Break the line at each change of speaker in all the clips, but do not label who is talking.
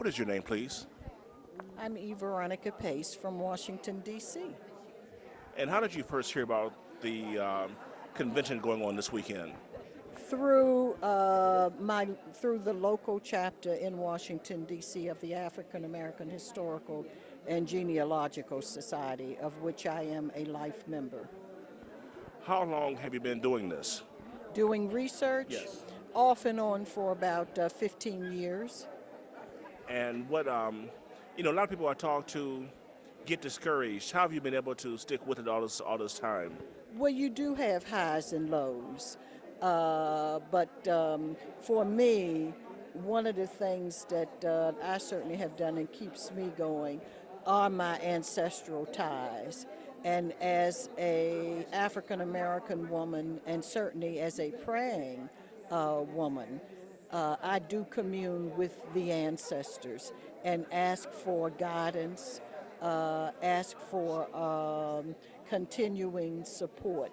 What is your name, please?
I'm Veronica Pace from Washington, D.C.
And how did you first hear about the convention going on this weekend?
Through through the local chapter in Washington, D.C. of the African American Historical and Genealogical Society, of which I am a life member.
How long have you been doing this?
Doing research
Yes.
off and on for about 15 years.
And a lot of people I talk to get discouraged. How have you been able to stick with it all this time?
Well, you do have highs and lows, but for me, one of the things that I certainly have done and keeps me going are my ancestral ties. And as a African American woman, and certainly as a praying woman, I do commune with the ancestors and ask for guidance, ask for continuing support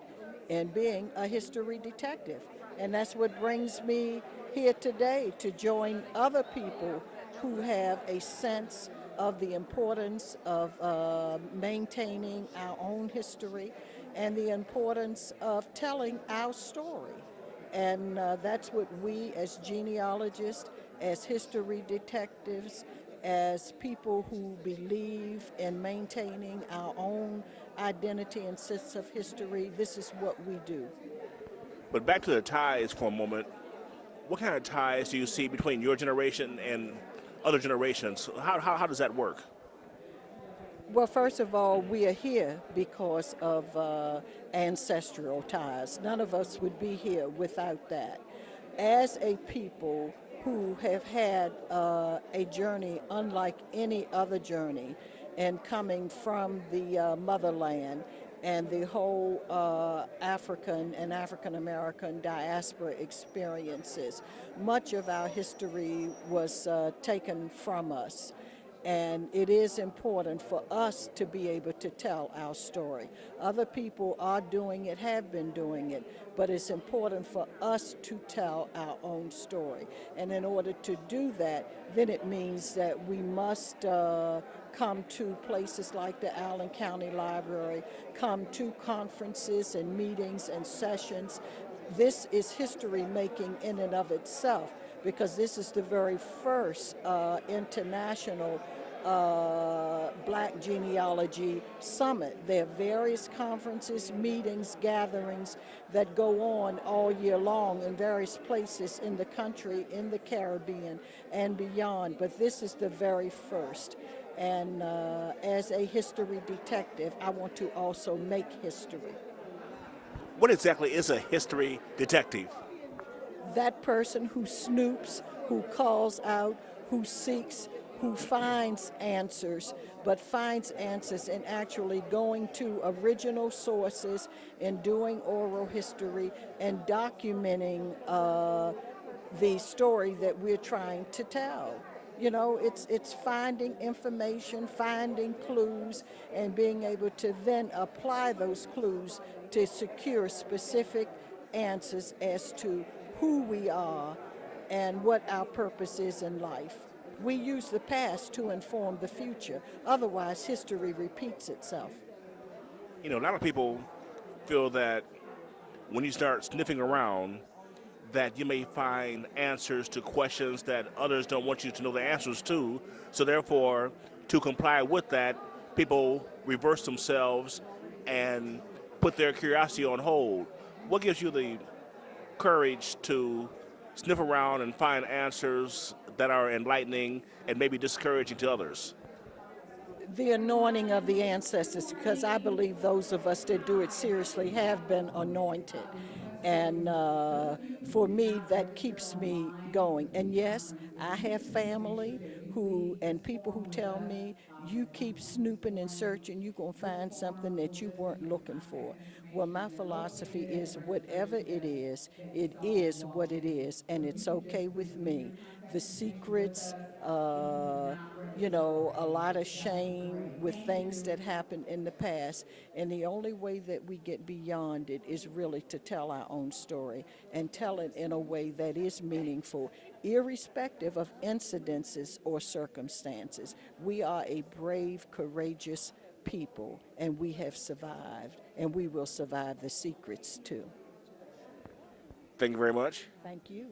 in being a history detective. And that's what brings me here today, to join other people who have a sense of the importance of maintaining our own history and the importance of telling our story. And that's what we as genealogists, as history detectives, as people who believe in maintaining our own identity and sense of history, this is what we do.
But back to the ties for a moment. What kind of ties do you see between your generation and other generations? How does that work?
Well, first of all, we are here because of ancestral ties. None of us would be here without that. As a people who have had a journey unlike any other journey, and coming from the motherland and the whole African and African American diaspora experiences, much of our history was taken from us. And it is important for us to be able to tell our story. Other people are doing it, have been doing it, but it's important for us to tell our own story. And in order to do that, then it means that we must come to places like the Allen County Library, come to conferences and meetings and sessions. This is history making in and of itself, because this is the very first international Black Genealogy Summit. There are various conferences, meetings, gatherings that go on all year long in various places in the country, in the Caribbean, and beyond. But this is the very first. And as a history detective, I want to also make history.
What exactly is a history detective?
That person who snoops, who calls out, who seeks, who finds answers, but finds answers in actually going to original sources and doing oral history and documenting the story that we're trying to tell. You know, it's finding information, finding clues, and being able to then apply those clues to secure specific answers as to who we are and what our purpose is in life. We use the past to inform the future. Otherwise, history repeats itself.
A lot of people feel that when you start sniffing around, that you may find answers to questions that others don't want you to know the answers to. So therefore, to comply with that, people reverse themselves and put their curiosity on hold. What gives you the courage to sniff around and find answers that are enlightening and maybe discouraging to others?
The anointing of the ancestors, because I believe those of us that do it seriously have been anointed. And for me, that keeps me going. And yes, I have family and people who tell me, you keep snooping and searching, you're going to find something that you weren't looking for. Well, my philosophy is whatever it is what it is, and it's okay with me. The secrets, a lot of shame with things that happened in the past. And the only way that we get beyond it is really to tell our own story and tell it in a way that is meaningful irrespective of incidences or circumstances. We are a brave, courageous people, and we have survived, and we will survive the secrets too.
Thank you very much.
Thank you.